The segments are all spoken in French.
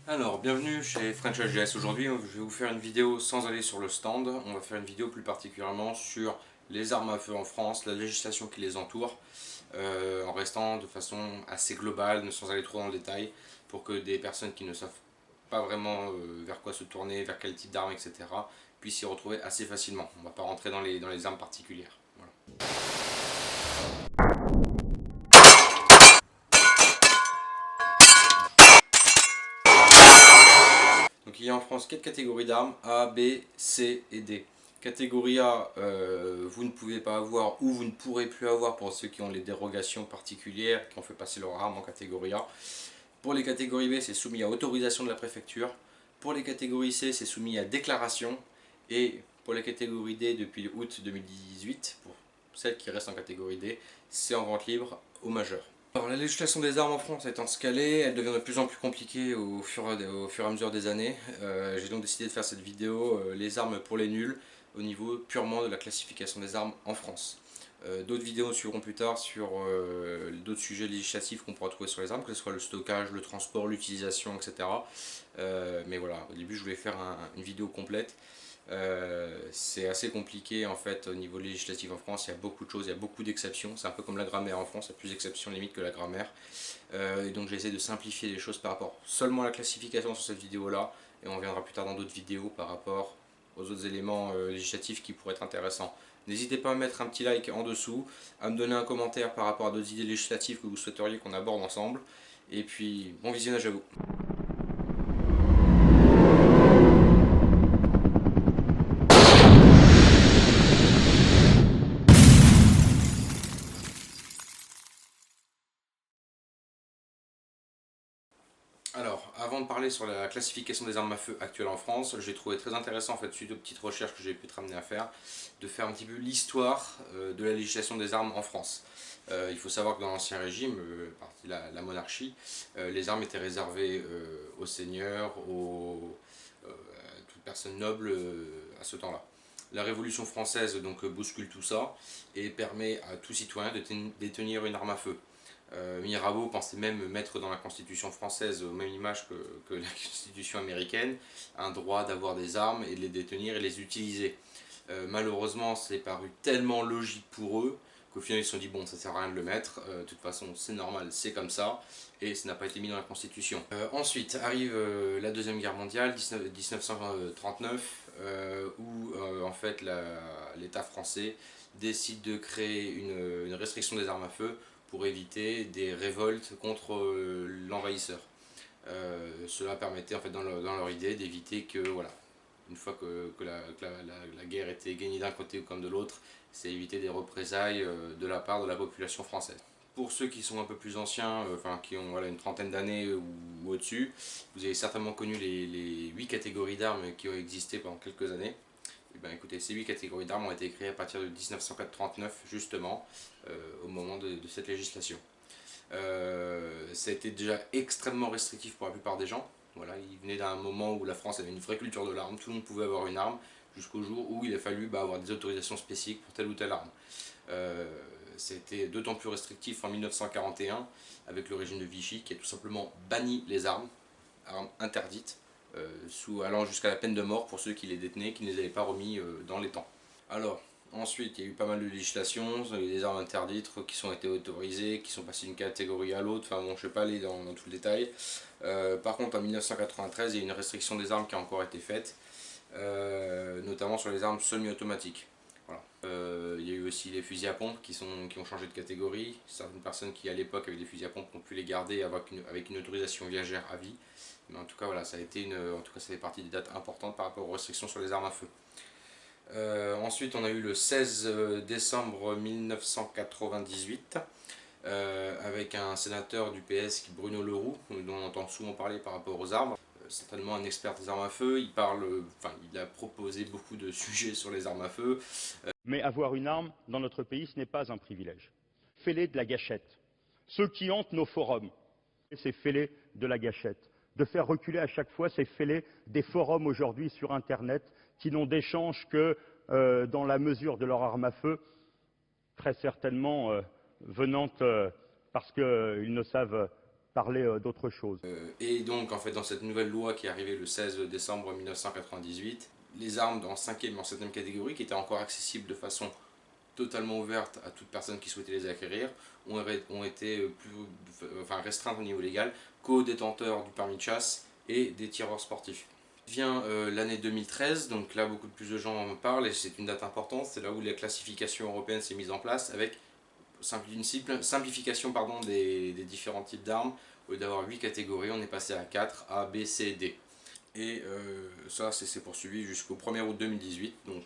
Alors, bienvenue chez French HGS. Aujourd'hui, je vais vous faire une vidéo sans aller sur le stand. On va faire une vidéo plus particulièrement sur les armes à feu en France, la législation qui les entoure, en restant de façon assez globale, sans aller trop dans le détail, pour que des personnes qui ne savent pas vraiment vers quoi se tourner, vers quel type d'armes, etc., puissent s'y retrouver assez facilement. On ne va pas rentrer dans les armes particulières. Voilà. Donc il y a en France 4 catégories d'armes, A, B, C et D. Catégorie A, vous ne pouvez pas avoir ou vous ne pourrez plus avoir pour ceux qui ont les dérogations particulières, qui ont fait passer leur arme en catégorie A. Pour les catégories B, c'est soumis à autorisation de la préfecture. Pour les catégories C, c'est soumis à déclaration. Et pour les catégories D, depuis août 2018, pour celles qui restent en catégorie D, c'est en vente libre aux majeurs. Alors, la législation des armes en France étant scalée, elle devient de plus en plus compliquée au fur et à mesure des années. J'ai donc décidé de faire cette vidéo, les armes pour les nuls, au niveau purement de la classification des armes en France. D'autres vidéos suivront plus tard sur d'autres sujets législatifs qu'on pourra trouver sur les armes, que ce soit le stockage, le transport, l'utilisation, etc. Mais voilà, au début je voulais faire une vidéo complète. C'est assez compliqué en fait au niveau législatif en France, il y a beaucoup de choses, il y a beaucoup d'exceptions, c'est un peu comme la grammaire en France, il y a plus d'exceptions limite que la grammaire. Et donc j'ai essayé de simplifier les choses par rapport seulement à la classification sur cette vidéo là, et on reviendra plus tard dans d'autres vidéos par rapport aux autres éléments législatifs qui pourraient être intéressants. N'hésitez pas à mettre un petit like en dessous, à me donner un commentaire par rapport à d'autres idées législatives que vous souhaiteriez qu'on aborde ensemble, et puis bon visionnage à vous. Alors, avant de parler sur la classification des armes à feu actuelles en France, j'ai trouvé très intéressant, en fait, suite aux petites recherches que j'ai pu être amené à faire, de faire un petit peu l'histoire de la législation des armes en France. Il faut savoir que dans l'Ancien Régime, la monarchie, les armes étaient réservées aux seigneurs, à toute personne noble à ce temps-là. La Révolution française donc bouscule tout ça et permet à tout citoyen de détenir une arme à feu. Mirabeau pensait même mettre dans la Constitution française, aux mêmes images que la Constitution américaine, un droit d'avoir des armes et de les détenir et les utiliser. Malheureusement, c'est paru tellement logique pour eux qu'au final ils se sont dit bon, ça sert à rien de le mettre, de toute façon c'est normal, c'est comme ça, et ça n'a pas été mis dans la Constitution. Ensuite arrive la Deuxième Guerre mondiale, 1939, où en fait l'État français décide de créer une restriction des armes à feu pour éviter des révoltes contre l'envahisseur. Cela permettait en fait dans leur idée d'éviter que voilà, une fois que la guerre était gagnée d'un côté ou comme de l'autre, c'est éviter des représailles de la part de la population française. Pour ceux qui sont un peu plus anciens, enfin qui ont voilà, une trentaine d'années ou au-dessus, vous avez certainement connu les 8 catégories d'armes qui ont existé pendant quelques années. Eh bien, écoutez, ces 8 catégories d'armes ont été créées à partir de 1939, justement, au moment de cette législation. Ça a été déjà extrêmement restrictif pour la plupart des gens. Voilà, il venait d'un moment où la France avait une vraie culture de l'arme, tout le monde pouvait avoir une arme, jusqu'au jour où il a fallu avoir des autorisations spécifiques pour telle ou telle arme. C'était d'autant plus restrictif en 1941 avec le régime de Vichy qui a tout simplement banni les armes interdites, allant jusqu'à la peine de mort pour ceux qui les détenaient, qui ne les avaient pas remis dans les temps. Alors, ensuite, il y a eu pas mal de législations, il y a eu des armes interdites qui sont été autorisées, qui sont passées d'une catégorie à l'autre, enfin bon, je ne vais pas aller dans tout le détail. Par contre, en 1993, il y a une restriction des armes qui a encore été faite, notamment sur les armes semi-automatiques. Voilà. Il y a eu aussi les fusils à pompe qui ont changé de catégorie. Certaines personnes qui à l'époque avaient des fusils à pompe ont pu les garder avec une autorisation viagère à vie. Mais en tout cas, voilà, ça fait partie des dates importantes par rapport aux restrictions sur les armes à feu. Ensuite, on a eu le 16 décembre 1998 avec un sénateur du PS, Bruno Le Roux, dont on entend souvent parler par rapport aux armes. Certainement un expert des armes à feu. Il a proposé beaucoup de sujets sur les armes à feu. Mais avoir une arme dans notre pays, ce n'est pas un privilège. Fêlez de la gâchette. Ceux qui hantent nos forums, c'est fêler de la gâchette. De faire reculer à chaque fois, c'est fêler des forums aujourd'hui sur Internet qui n'ont d'échange que dans la mesure de leur arme à feu, très certainement venant parce qu'ils ne savent parler d'autre chose. Et donc en fait dans cette nouvelle loi qui est arrivée le 16 décembre 1998, les armes dans 5e et en 7e catégorie, qui étaient encore accessibles de façon totalement ouverte à toute personne qui souhaitait les acquérir, ont été restreintes au niveau légal qu'aux détenteurs du permis de chasse et des tireurs sportifs. Vient l'année 2013, donc là beaucoup plus de gens en parlent et c'est une date importante, c'est là où la classification européenne s'est mise en place avec une simplification des différents types d'armes. Au lieu d'avoir 8 catégories, on est passé à 4, A, B, C, D. Et ça, c'est poursuivi jusqu'au 1er août 2018, donc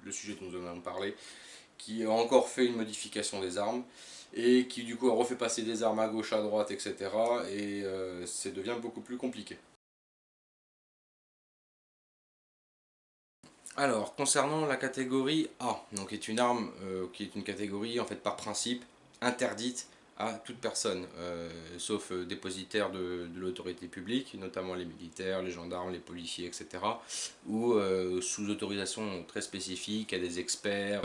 le sujet dont nous en avons parlé, qui a encore fait une modification des armes, et qui du coup a refait passer des armes à gauche, à droite, etc. Et ça devient beaucoup plus compliqué. Alors, concernant la catégorie A, donc est une arme qui est une catégorie en fait par principe interdite à toute personne, sauf dépositaire de l'autorité publique, notamment les militaires, les gendarmes, les policiers, etc. Ou sous autorisation très spécifique à des experts.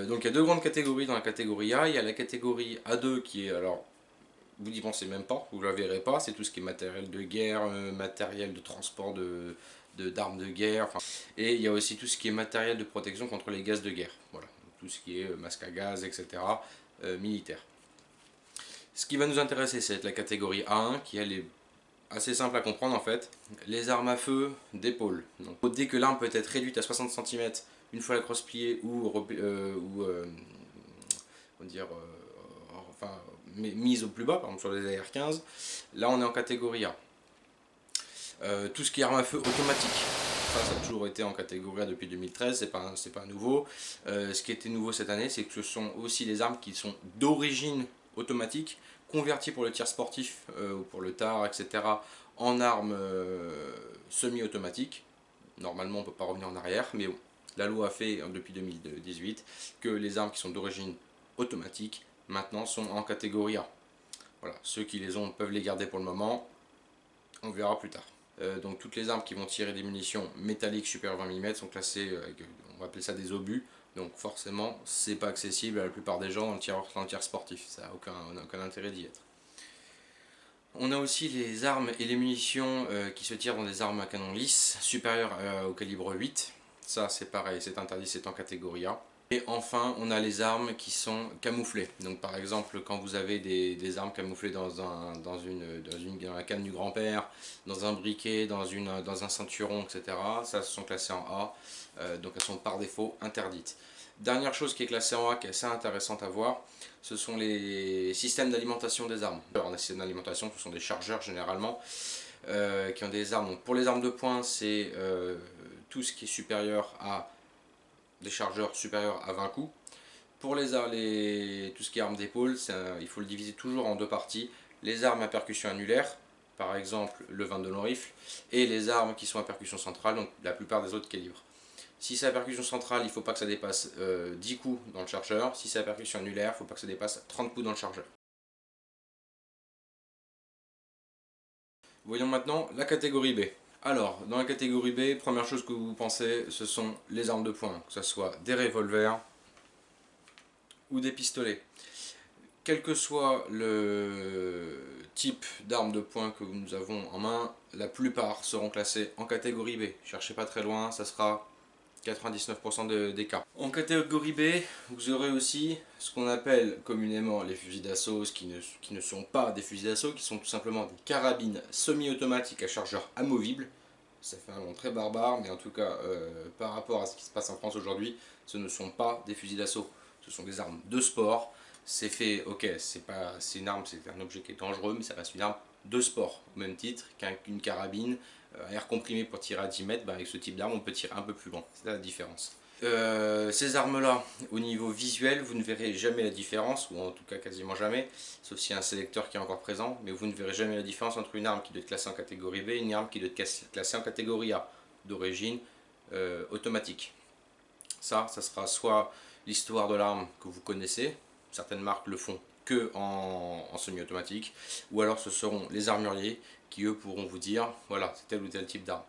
Donc il y a deux grandes catégories dans la catégorie A. Il y a la catégorie A2 qui est, alors vous n'y pensez même pas, vous ne la verrez pas, c'est tout ce qui est matériel de guerre, matériel de transport d'armes de guerre, et il y a aussi tout ce qui est matériel de protection contre les gaz de guerre, voilà, tout ce qui est masque à gaz, etc., militaire. Ce qui va nous intéresser, c'est la catégorie A1, qui elle est assez simple à comprendre en fait, les armes à feu d'épaule. Dès que l'arme peut être réduite à 60 cm une fois la crosse pliée mise au plus bas, par exemple sur les AR-15, là on est en catégorie A. Tout ce qui est arme à feu automatique, ça a toujours été en catégorie A depuis 2013, c'est pas nouveau. Ce qui était nouveau cette année, c'est que ce sont aussi les armes qui sont d'origine automatique, converties pour le tir sportif ou pour le tar, etc., en armes semi-automatiques. Normalement on ne peut pas revenir en arrière, mais bon, la loi a fait depuis 2018 que les armes qui sont d'origine automatique maintenant sont en catégorie A. Voilà, ceux qui les ont peuvent les garder pour le moment, on verra plus tard. Donc toutes les armes qui vont tirer des munitions métalliques supérieures à 20 mm sont classées, on va appeler ça des obus, donc forcément c'est pas accessible à la plupart des gens dans le tir sportif, ça n'a aucun intérêt d'y être. On a aussi les armes et les munitions qui se tirent dans des armes à canon lisse supérieures au calibre 8, ça c'est pareil, c'est interdit, c'est en catégorie A. Et enfin, on a les armes qui sont camouflées. Donc par exemple, quand vous avez des armes camouflées dans la canne du grand-père, dans un briquet, dans un ceinturon, etc., ça sont classées en A, donc elles sont par défaut interdites. Dernière chose qui est classée en A, qui est assez intéressante à voir, ce sont les systèmes d'alimentation des armes. Alors, un système d'alimentation, ce sont des chargeurs généralement, qui ont des armes. Donc pour les armes de poing, c'est tout ce qui est supérieur à des chargeurs supérieurs à 20 coups. Pour tout ce qui est armes d'épaule, il faut le diviser toujours en deux parties. Les armes à percussion annulaire, par exemple le 22 long rifle, et les armes qui sont à percussion centrale, donc la plupart des autres calibres. Si c'est à percussion centrale, il ne faut pas que ça dépasse 10 coups dans le chargeur. Si c'est à percussion annulaire, il ne faut pas que ça dépasse 30 coups dans le chargeur. Voyons maintenant la catégorie B. Alors, dans la catégorie B, première chose que vous pensez, ce sont les armes de poing, que ce soit des revolvers ou des pistolets. Quel que soit le type d'arme de poing que nous avons en main, la plupart seront classés en catégorie B. Cherchez pas très loin, ça sera 99% des cas. En catégorie B, vous aurez aussi ce qu'on appelle communément les fusils d'assaut, qui ne sont pas des fusils d'assaut, qui sont tout simplement des carabines semi-automatiques à chargeur amovible. Ça fait un nom très barbare, mais en tout cas, par rapport à ce qui se passe en France aujourd'hui, ce ne sont pas des fusils d'assaut, ce sont des armes de sport. C'est fait, ok, c'est une arme, c'est un objet qui est dangereux, mais ça reste une arme de sport, au même titre qu'une carabine à air comprimé pour tirer à 10 mètres, avec ce type d'arme on peut tirer un peu plus loin, c'est la différence. Ces armes-là, au niveau visuel, vous ne verrez jamais la différence, ou en tout cas quasiment jamais, sauf s'il y a un sélecteur qui est encore présent, mais vous ne verrez jamais la différence entre une arme qui doit être classée en catégorie B et une arme qui doit être classée en catégorie A, d'origine automatique. Ça sera soit l'histoire de l'arme que vous connaissez, certaines marques le font que en semi-automatique, ou alors ce seront les armuriers qui eux pourront vous dire voilà, c'est tel ou tel type d'arme.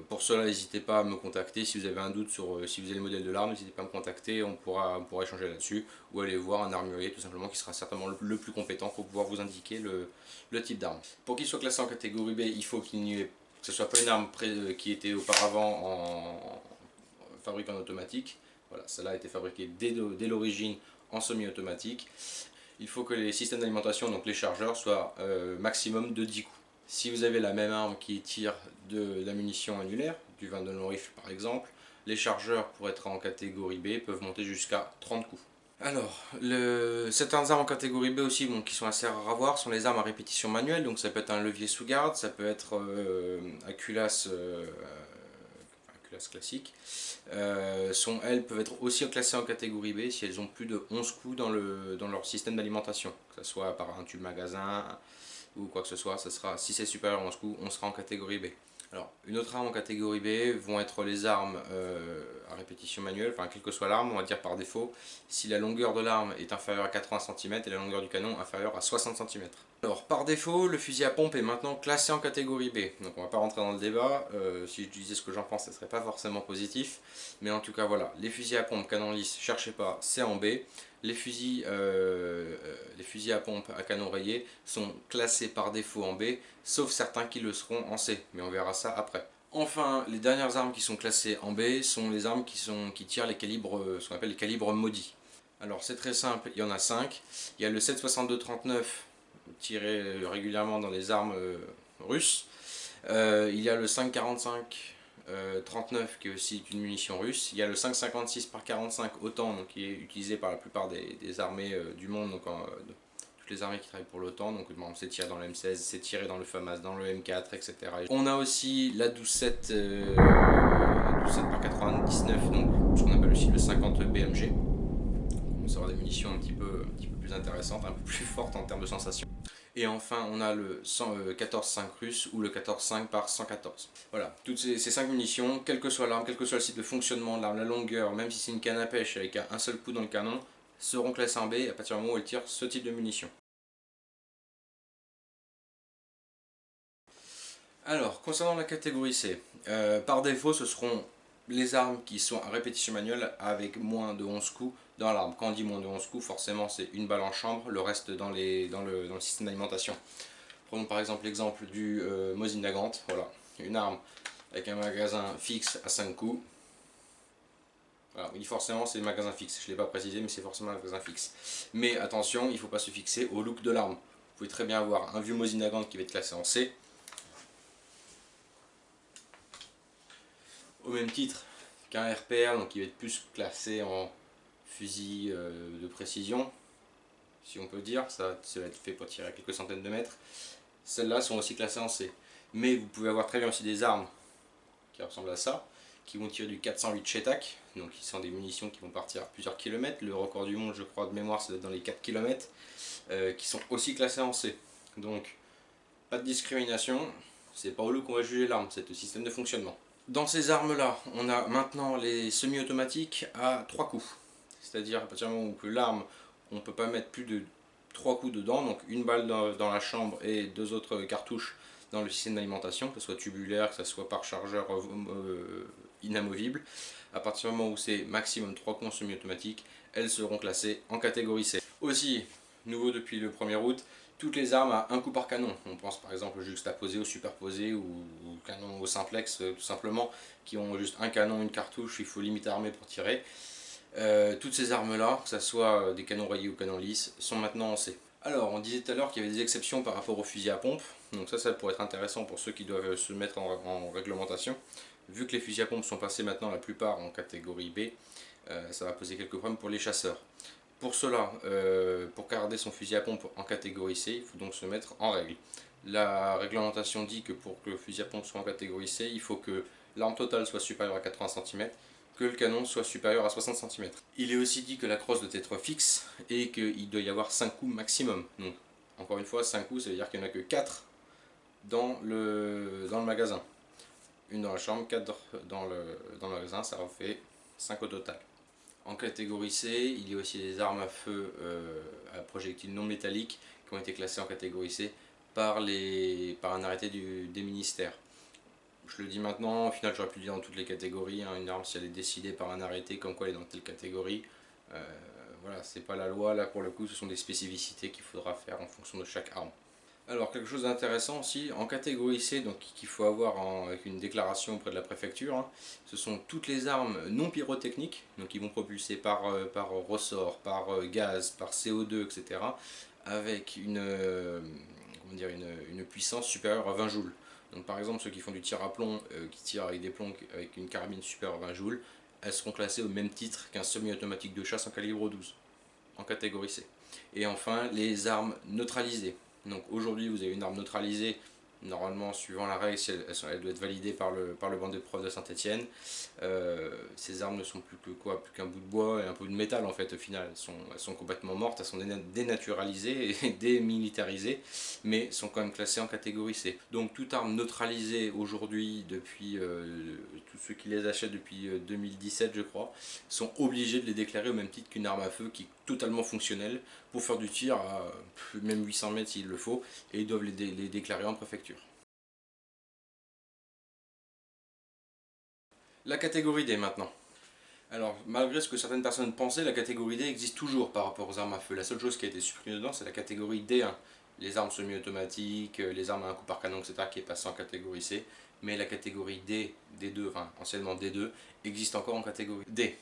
Pour cela, n'hésitez pas à me contacter si vous avez un doute sur si vous avez le modèle de l'arme, n'hésitez pas à me contacter, on pourra échanger là-dessus, ou aller voir un armurier tout simplement qui sera certainement le plus compétent pour pouvoir vous indiquer le type d'arme. Pour qu'il soit classé en catégorie B, il faut qu'il n'y ait, que ce soit pas une arme qui était auparavant fabriquée en automatique. Voilà, celle-là a été fabriquée dès l'origine en semi-automatique. Il faut que les systèmes d'alimentation, donc les chargeurs, soient maximum de 10 coups. Si vous avez la même arme qui tire de la munition annulaire, du 22 long rifle par exemple, les chargeurs pour être en catégorie B peuvent monter jusqu'à 30 coups. Alors, certaines armes en catégorie B aussi, bon, qui sont assez rares à voir, sont les armes à répétition manuelle, donc ça peut être un levier sous garde, ça peut être un culasse classique. Elles peuvent être aussi classées en catégorie B si elles ont plus de 11 coups dans leur système d'alimentation, que ce soit par un tube magasin ou quoi que ce soit, si c'est supérieur à 11 coups, on sera en catégorie B. Alors, une autre arme en catégorie B vont être les armes à répétition manuelle, enfin quelle que soit l'arme, on va dire par défaut, si la longueur de l'arme est inférieure à 80 cm et la longueur du canon inférieure à 60 cm. Alors, par défaut, le fusil à pompe est maintenant classé en catégorie B. Donc on va pas rentrer dans le débat, si je disais ce que j'en pense, ce serait pas forcément positif. Mais en tout cas, voilà, les fusils à pompe canon lisse, cherchez pas, c'est en B. Les fusils à pompe à canon rayé sont classés par défaut en B, sauf certains qui le seront en C, mais on verra ça après. Enfin, les dernières armes qui sont classées en B sont les armes qui tirent les calibres, ce qu'on appelle les calibres maudits. Alors c'est très simple, il y en a 5. Il y a le 7,62-39 tiré régulièrement dans les armes russes. Il y a le 5,45 39 qui est aussi une munition russe. Il y a le 5,56 par 45 OTAN, donc qui est utilisé par la plupart des armées du monde, donc toutes les armées qui travaillent pour l'OTAN. Donc c'est tiré dans le M16, c'est tiré dans le FAMAS, dans le M4, etc. On a aussi la 12,7 par 99, donc ce qu'on appelle aussi le 50 BMG. On sera des munitions un petit peu plus intéressantes, un peu plus fortes en termes de sensations. Et enfin, on a le 14,5 russe ou le 14,5 par 114. Voilà, toutes ces 5 munitions, quelle que soit l'arme, quel que soit le site de fonctionnement de l'arme, la longueur, même si c'est une canne à pêche avec un seul coup dans le canon, seront classées en B à partir du moment où elles tirent ce type de munitions. Alors, concernant la catégorie C, par défaut, ce seront les armes qui sont à répétition manuelle avec moins de 11 coups dans l'arme. Quand on dit moins de 11 coups, forcément c'est une balle en chambre, le reste dans le système d'alimentation. Prenons par exemple l'exemple du Mosin Nagant, voilà, une arme avec un magasin fixe à 5 coups. Voilà, oui, forcément c'est le magasin fixe, je ne l'ai pas précisé, mais c'est forcément un magasin fixe. Mais attention, il ne faut pas se fixer au look de l'arme. Vous pouvez très bien avoir un vieux Mosin Nagant qui va être classé en C, au même titre qu'un RPR, donc qui va être plus classé en fusil de précision, si on peut dire, ça va être fait pour tirer à quelques centaines de mètres. Celles-là sont aussi classées en C. Mais vous pouvez avoir très bien aussi des armes qui ressemblent à ça, qui vont tirer du 408 Chetak, donc qui sont des munitions qui vont partir à plusieurs kilomètres. Le record du monde, je crois, de mémoire, c'est dans les 4 km, qui sont aussi classées en C. Donc, pas de discrimination, c'est pas au look qu'on va juger l'arme, c'est le système de fonctionnement. Dans ces armes-là, on a maintenant les semi-automatiques à 3 coups. C'est-à-dire à partir du moment où l'arme, on ne peut pas mettre plus de 3 coups dedans, donc une balle dans la chambre et 2 autres cartouches dans le système d'alimentation, que ce soit tubulaire, que ce soit par chargeur inamovible. À partir du moment où c'est maximum 3 coups en semi-automatique, elles seront classées en catégorie C. Aussi, nouveau depuis le 1er août, toutes les armes à un coup par canon. On pense par exemple au juxtaposé, au superposé ou au canon au simplex tout simplement, qui ont juste un canon, une cartouche, il faut limite armer pour tirer. Toutes ces armes-là, que ce soit des canons rayés ou canons lisses, sont maintenant en C. Alors, on disait tout à l'heure qu'il y avait des exceptions par rapport aux fusils à pompe. Donc ça pourrait être intéressant pour ceux qui doivent se mettre en réglementation. Vu que les fusils à pompe sont passés maintenant la plupart en catégorie B, ça va poser quelques problèmes pour les chasseurs. Pour cela, pour garder son fusil à pompe en catégorie C, il faut donc se mettre en règle. La réglementation dit que pour que le fusil à pompe soit en catégorie C, il faut que l'arme totale soit supérieure à 80 cm, que le canon soit supérieur à 60 cm. Il est aussi dit que la crosse doit être fixe et qu'il doit y avoir 5 coups maximum. Donc, encore une fois, 5 coups, ça veut dire qu'il n'y en a que 4 dans le magasin. Une dans la chambre, 4 dans le magasin, ça en fait 5 au total. En catégorie C, il y a aussi des armes à feu à projectiles non métalliques qui ont été classées en catégorie C par un arrêté des ministères. Je le dis maintenant, au final j'aurais pu le dire dans toutes les catégories, hein, une arme si elle est décidée par un arrêté comme quoi elle est dans telle catégorie, voilà, c'est pas la loi, là pour le coup ce sont des spécificités qu'il faudra faire en fonction de chaque arme. Alors quelque chose d'intéressant aussi, en catégorie C, donc qu'il faut avoir avec une déclaration auprès de la préfecture, hein, ce sont toutes les armes non pyrotechniques, donc qui vont propulser par ressort, par gaz, par CO2, etc. avec comment dire, une puissance supérieure à 20 joules. Donc par exemple ceux qui font du tir à plomb, qui tirent avec des plombs avec une carabine supérieure à 20 joules, elles seront classées au même titre qu'un semi-automatique de chasse en calibre 12, en catégorie C. Et enfin les armes neutralisées. Donc aujourd'hui vous avez une arme neutralisée, normalement suivant la règle, elle doit être validée par le banc d'épreuves de Saint-Etienne. Ces armes ne sont plus que quoi, plus qu'un bout de bois et un peu de métal en fait au final. Elles sont complètement mortes, elles sont dénaturalisées et démilitarisées, mais sont quand même classées en catégorie C. Donc toute arme neutralisée aujourd'hui, depuis tous ceux qui les achètent depuis 2017 je crois, sont obligés de les déclarer au même titre qu'une arme à feu qui est totalement fonctionnelle pour faire du tir à même 800 mètres s'il le faut, et ils doivent les déclarer en préfecture. La catégorie D maintenant. Alors, malgré ce que certaines personnes pensaient, la catégorie D existe toujours par rapport aux armes à feu. La seule chose qui a été supprimée dedans, c'est la catégorie D1. Les armes semi-automatiques, les armes à un coup par canon, etc., qui est passée en catégorie C. Mais la catégorie D, D2, enfin anciennement D2, existe encore en catégorie D.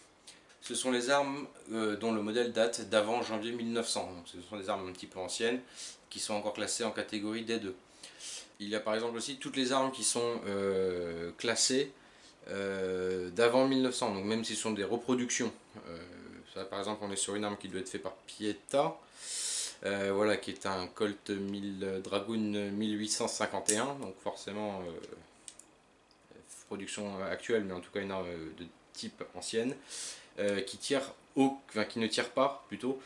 Ce sont les armes dont le modèle date d'avant janvier 1900. Donc, ce sont des armes un petit peu anciennes qui sont encore classées en catégorie D2. Il y a par exemple aussi toutes les armes qui sont classées d'avant 1900, donc même si ce sont des reproductions. Ça, par exemple, on est sur une arme qui doit être faite par Pietta, voilà, qui est un Colt Dragoon 1851, donc forcément production actuelle, mais en tout cas une arme de type ancienne, qui ne tire pas plutôt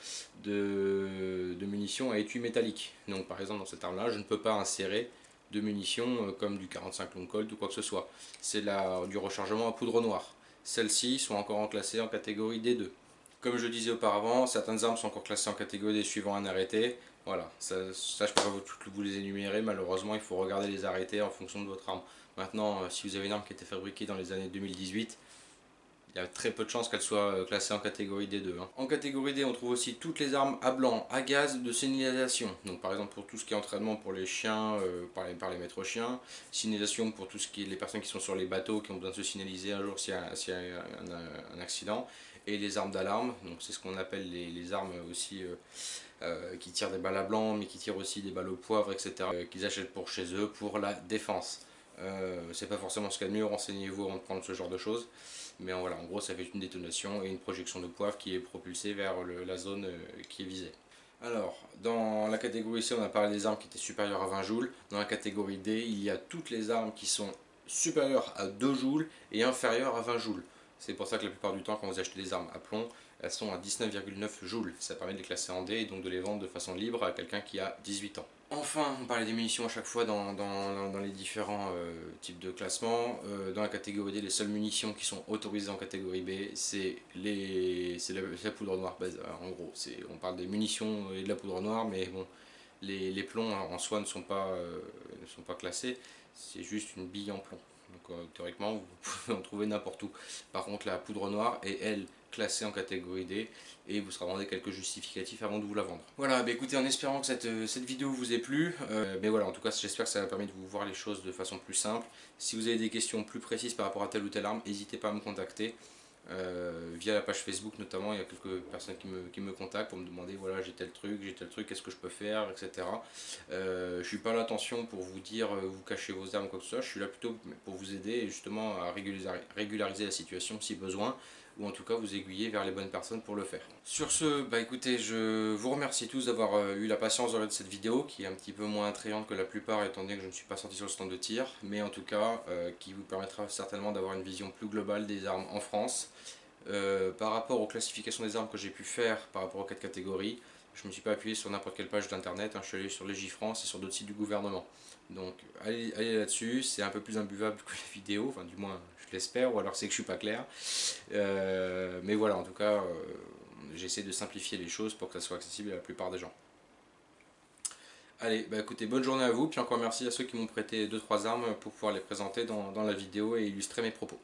de munitions à étui métallique. Donc par exemple dans cette arme là je ne peux pas insérer de munitions comme du 45 long Colt ou quoi que ce soit. C'est du rechargement à poudre noire. Celles-ci sont encore classées en catégorie D2. Comme je disais auparavant, certaines armes sont encore classées en catégorie D suivant un arrêté. Voilà, ça je ne peux pas vous les énumérer, malheureusement il faut regarder les arrêtés en fonction de votre arme. Maintenant, si vous avez une arme qui a été fabriquée dans les années 2018, il y a très peu de chances qu'elle soit classée en catégorie D2. Hein. En catégorie D, on trouve aussi toutes les armes à blanc, à gaz, de signalisation. Donc par exemple pour tout ce qui est entraînement pour les chiens, par les maîtres chiens. Signalisation pour tout ce qui est les personnes qui sont sur les bateaux, qui ont besoin de se signaliser un jour s'il y a un accident. Et les armes d'alarme, donc c'est ce qu'on appelle les armes aussi qui tirent des balles à blanc, mais qui tirent aussi des balles au poivre, etc. Qu'ils achètent pour chez eux, pour la défense. C'est pas forcément ce qu'il y a de mieux, renseignez-vous avant de prendre ce genre de choses. Mais voilà, en gros, ça fait une détonation et une projection de poivre qui est propulsée vers la zone qui est visée. Alors, dans la catégorie C, on a parlé des armes qui étaient supérieures à 20 joules. Dans la catégorie D, il y a toutes les armes qui sont supérieures à 2 joules et inférieures à 20 joules. C'est pour ça que la plupart du temps, quand vous achetez des armes à plomb, elles sont à 19,9 joules. Ça permet de les classer en D et donc de les vendre de façon libre à quelqu'un qui a 18 ans. Enfin, on parlait des munitions à chaque fois dans les différents types de classements. Dans la catégorie D, les seules munitions qui sont autorisées en catégorie B, c'est la poudre noire. En gros, on parle des munitions et de la poudre noire, mais bon, les plombs en soi ne sont pas classés. C'est juste une bille en plomb. Donc théoriquement, vous pouvez en trouver n'importe où. Par contre, la poudre noire est, elle, classée en catégorie D et vous sera demandé quelques justificatifs avant de vous la vendre. Voilà, bah écoutez, en espérant que cette vidéo vous ait plu, mais voilà, en tout cas, j'espère que ça va permettre de vous voir les choses de façon plus simple. Si vous avez des questions plus précises par rapport à telle ou telle arme, n'hésitez pas à me contacter. Via la page Facebook notamment, il y a quelques personnes qui me contactent pour me demander voilà j'ai tel truc, qu'est-ce que je peux faire, etc. Je suis pas là attention pour vous dire vous cachez vos armes ou quoi que ce soit, je suis là plutôt pour vous aider justement à régulariser la situation si besoin, ou en tout cas vous aiguiller vers les bonnes personnes pour le faire. Sur ce, bah écoutez, je vous remercie tous d'avoir eu la patience de regarder cette vidéo qui est un petit peu moins attrayante que la plupart étant donné que je ne suis pas sorti sur le stand de tir, mais en tout cas qui vous permettra certainement d'avoir une vision plus globale des armes en France. Par rapport aux classifications des armes que j'ai pu faire par rapport aux 4 catégories, Je ne me suis pas appuyé sur n'importe quelle page d'internet, hein, je suis allé sur Légifrance et sur d'autres sites du gouvernement. Donc allez là-dessus, c'est un peu plus imbuvable que les vidéos, enfin du moins je l'espère, ou alors c'est que je suis pas clair. Mais voilà, en tout cas, j'essaie de simplifier les choses pour que ça soit accessible à la plupart des gens. Allez, bah écoutez, bonne journée à vous, puis encore merci à ceux qui m'ont prêté deux trois armes pour pouvoir les présenter dans la vidéo et illustrer mes propos.